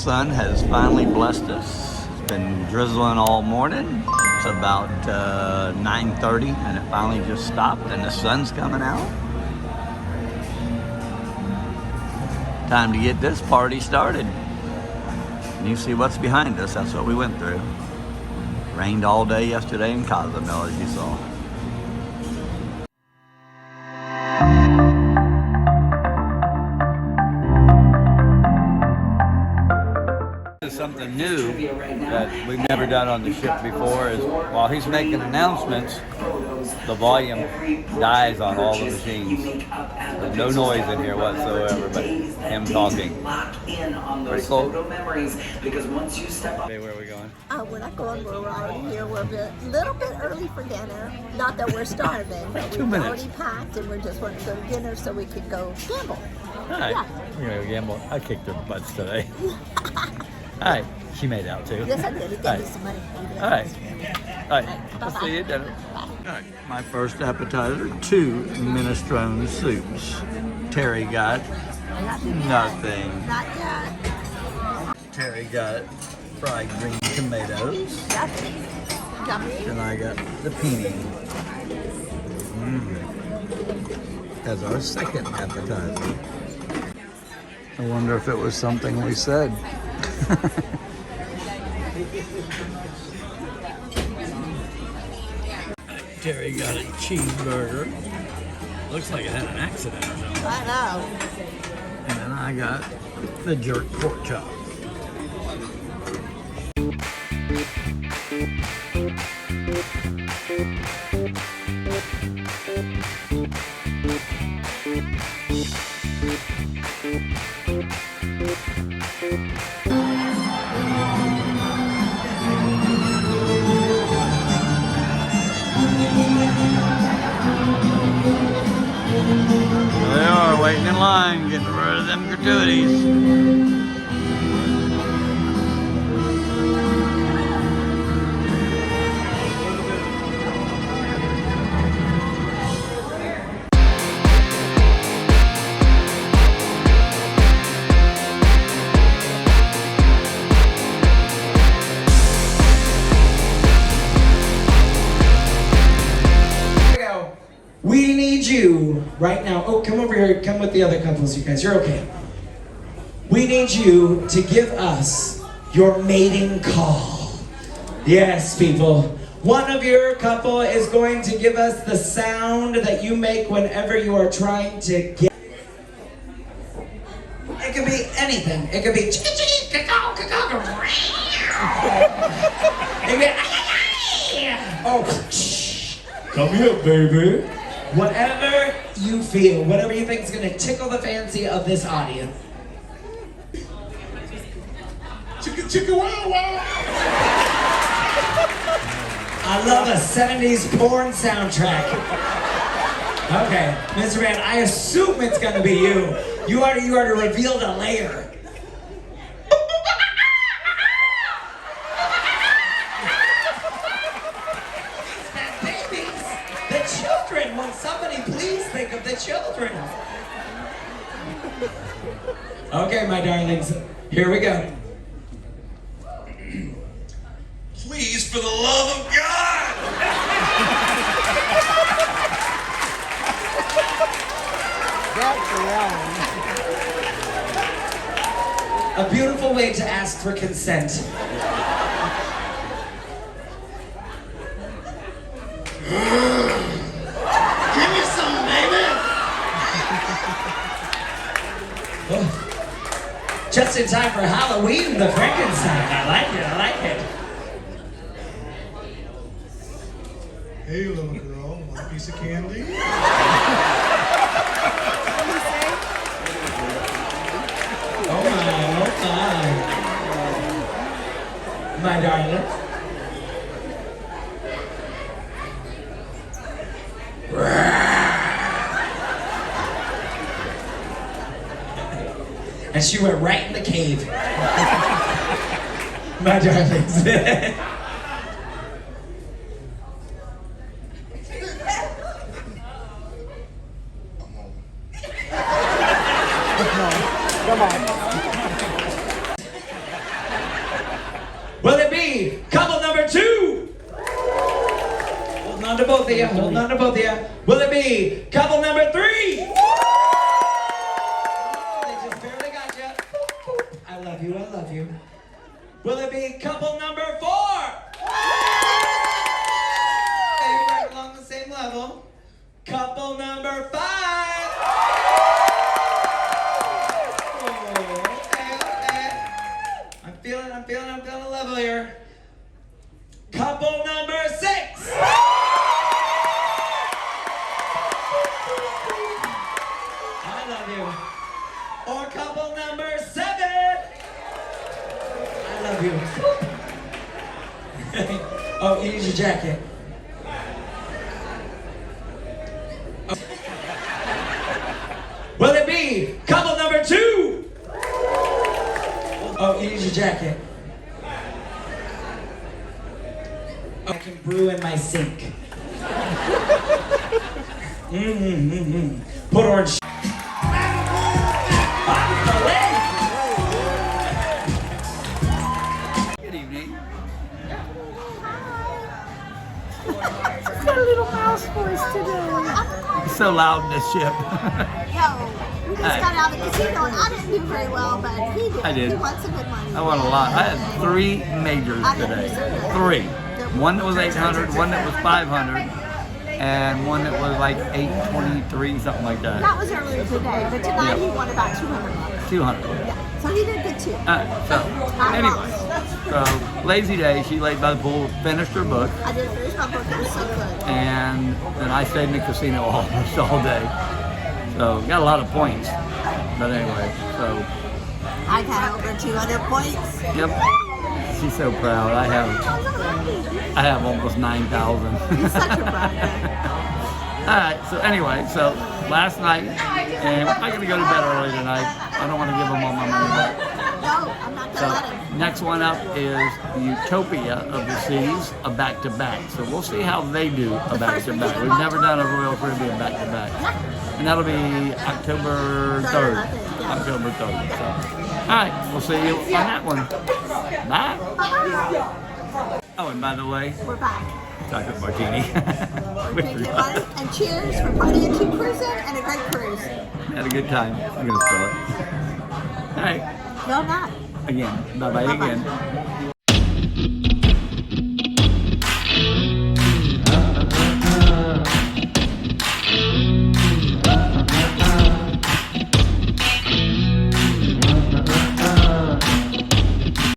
sun has finally blessed us. It's been drizzling all morning. It's about 9:30 and it finally just stopped and the sun's coming out. Time to get this party started. And you see what's behind us, that's what we went through. Rained all day yesterday in Cozumel, as you saw. Something new that we've never done on the ship before is while he's making announcements, the volume dies on all the machines. There's no noise in here whatsoever, but him talking. Pretty cool. Hey, where are we going? We're not going, we're already here. We're a little bit early for dinner. Not that we're starving, but we've already packed and we're just wanting to go to dinner so we could go gamble. All right, Yeah. we're gonna go gamble. I kicked her butts today. All right, she made out too. Yes, I did. He gave me some money. All right. I'll see you at dinner. All right, my first appetizer, 2 minestrone soups. Terry got nothing. Not yet. Terry got fried green tomatoes. Yummy. And I got the pini. As our second appetizer. I wonder if it was something we said. Terry got a cheeseburger. Looks like it had an accident or something. I know. And then I got the jerk pork chop. They are waiting in line, getting rid of them gratuities. We need you right now. Oh, come over here. Come with the other couples, you guys. You're okay. We need you to give us your mating call. Yes, people. One of your couple is going to give us the sound that you make whenever you are trying to get. It could be anything. It could be it could be oh, come here, baby. Whatever you feel, whatever you think is going to tickle the fancy of this audience. Chicka chicka wow wow. I love a 70s porn soundtrack. Okay, Mr. Man, I assume it's going to be you. You already revealed a layer. Will somebody please think of the children? Okay, my darlings, here we go. Please, for the love of God! A beautiful way to ask for consent. Just in time for Halloween, the Frankenstein. I like it. Hey, little girl, want a piece of candy? Oh my. My darling. And she went right in the cave. My darlings. Come on. you. number Holding three. on to both of you. Will it be couple number 3? They just barely got you. I love you. I love you. Will it be couple number 4? They're right along the same level. Couple number 5. Okay. I'm feeling a level here. Couple number 6. I love you. Or couple number 7. I love you. Oh, you need your jacket. Oh. Will it be couple number 2? Oh, you need your jacket. I can brew in my sink. Put orange. Good evening. She's got a little mouse voice today. It's so loud in this ship. Yo, we just got out of the casino and I didn't do very well, but he did. I did. He won some good money. I won a lot. I had 3 majors today. 3. One that was 800, one that was 500, and one that was like 823, something like that. That was earlier today, but tonight he won about 200 bucks. 200. Yeah, so he did good too. Anyway, so lazy day. She laid by the pool, finished her book, I did finish my book. It was so good. and then I stayed in the casino almost all day. So got a lot of points. But anyway, so I got over 200 points. yep. She's so proud. I have almost 9,000. You're such a brother. Alright, so anyway, so last night, and I'm not going to go to bed early tonight. I don't want to give them all my money back. No, I'm not So gonna let him. next one up is Utopia of the Seas, a back-to-back. So we'll see how they do a back-to-back. We've never done a Royal Caribbean back-to-back. And that'll be October 3rd. I think, yeah. October 3rd. So, alright, we'll see you on that one. Bye. Oh, and by the way, We're back. chocolate martini. We Thank you, forgot. buddy. And cheers for partying 2 cruising and a great cruise. Had a good time. I'm gonna spill it. All right, No, I'm not. again. Bye bye Bye-bye. again.